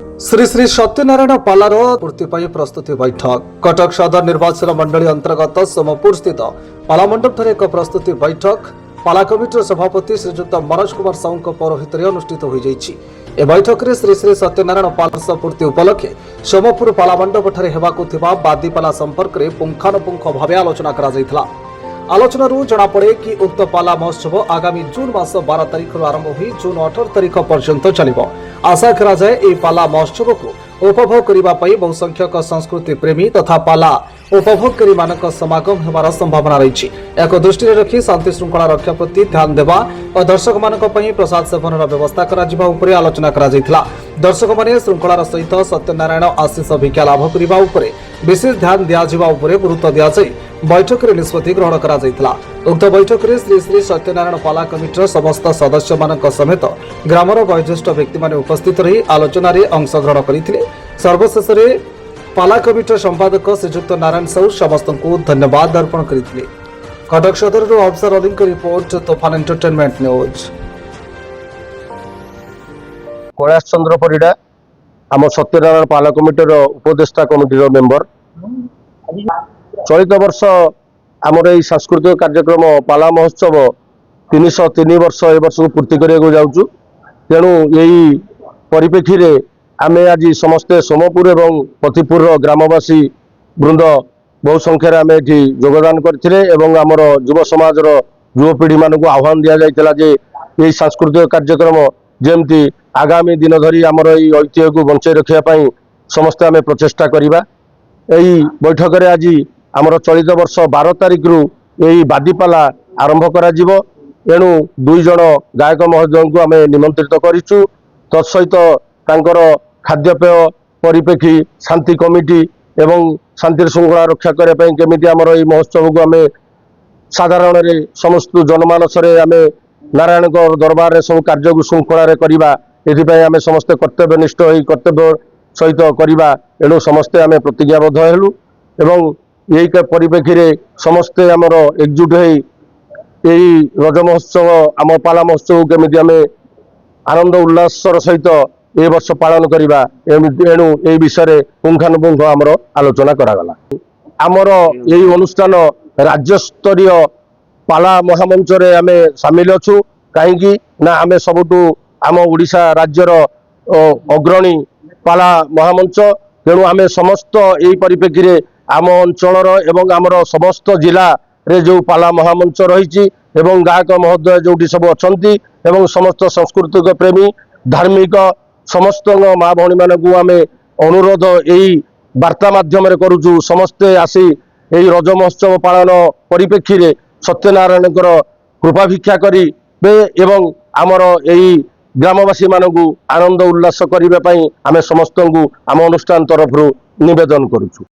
श्री श्री सत्यनारायण पालार पूर्ति प्रस्तुति बैठक कटक सदर निर्वाचन मंडली अंतर्गत सोमपुर स्थित पाला मंडप एक प्रस्तुति बैठक पाला कमिटर सभापति श्रीजुक्त मनोज कुमार साहू पौरोहित अनुष्ठित हो बैठक में श्री श्री सत्यनारायण पाला पूर्ति उपलक्षे सोमपुर पाला मंडप बादीपाला संपर्क में पुंखानुपुंख भाव आलोचना कर आलोचना जनापड़े कि उक्त पाला महोत्सव आगामी जून मास 12 तारिख आरंभ हो जून 18 तारिख पर्यंत चलिब। आशा कराए पाला महोत्सव को उपभोग करने बहु संख्यक संस्कृति प्रेमी तथा पाला उपभोगकारी मानक समागम होबार संभावना रही। एक दृष्टि रखी शांति श्रृंखला रक्षा प्रति ध्यान देवा और दर्शक मानक प्रसाद सेवन व्यवस्था कर आलोचना करा। दर्शक माने श्रृंखलार सहित सत्यनारायण आशीष भिक्षा लाभ करने विशेष ध्यान दिया गुरुत्व दिजाई बैठक में निष्पत्ति ग्रहण करा। उक्त बैठक में श्री श्री सत्यनारायण पाला कमिटर समस्त सदस्य मानक समेत ग्रामर वयोज्येष्ठ व्यक्ति माने उपस्थित रही आलोचना अंशग्रहण करते। सर्वशेष पाला कमिटर संपादक श्रीजुक्त नारायण साहू समस्त को धन्यवाद अर्पण करते। Cuttack Sadar Afsar Ali report Toofan entertainment news. Kailash Chandra Parida आम सत्यनारायण पाला कमिटर उपदेष्टा कमिटर मेंबर। चलित वर्ष आमर यही सांस्कृतिक कार्यक्रम पाला महोत्सव 303 वर्ष ए वर्ष को पूर्ति करने जाऊँ। तेणु यही परिप्रेक्षी रे आमे आज समस्ते सोमपुर एवं पतिपुर ग्रामवासी वृंद बहु संख्यार आम ये योगदान करते आमर युव समाज युवपीढ़ी मानक आह्वान दि जाता जे यही सांस्कृतिक कार्यक्रम जमती आगामी दिन धरी आमर यही ऐतिह्य को बंचाई रखापी समस्ते आम प्रचेषा करवा। यही बैठक में आज आमर चलित वर्ष 12 तारिख रु यही बादीपाला आरंभ करा जीवो। एणु 2 जन गायक महोदय को आम निमंत्रित करिछु। तत्सहित तांकर खाद्यपेय परिप्रेक्षी शांति कमिटी एवं शांति श्रृंखला रक्षा करने केमिटी आमर यही महोत्सव को आम साधारण समस्त जनमानस आम नारायण दरबार में सब कार्य को श्रृंखला करवा ये आम समस्ते कर्तव्यनिष्ठ कर्तव्य सहित करवा। एणु समस्ते आम प्रतिज्ञाबद्ध हेलु एवं यही परिप्रेक्षी रे समस्ते आमर एकजुट यही रज महोत्सव आम पाला महोत्सव केमिटी आम आनंद उल्लासर सहित ए वर्ष पालन करवा। एणु यही विषय पुंखानुपुंख आमर आलोचना करागला। आमर यही अनुष्ठान राज्य स्तरीय पाला महामंच रे आम सामिल अच्छु। कहीं ना आम सबुठु आम ओडिशा राज्यर अग्रणी पाला महामंच। तेणु आम समस्त यही परिप्रेक्षी रे आम अंचलर एवं आमर समस्त जिला रे जो पाला महामंच रही एवं गायक महोदय जो सब अच्छी एवं समस्त सांस्कृतिक प्रेमी धार्मिक समस्त माँ भौणी मानक आम अनुरोध यही वार्ता माध्यम करुचु समस्ते आसी यही रज महोत्सव पालन परिप्रेक्षी रे सत्यनारायण कृपा भिक्षा करेंगे एवं आमर यही ग्रामवासी मानक आनंद उल्लास करने आम समस्त आम अनुष्ठान तरफ निवेदन करुचु।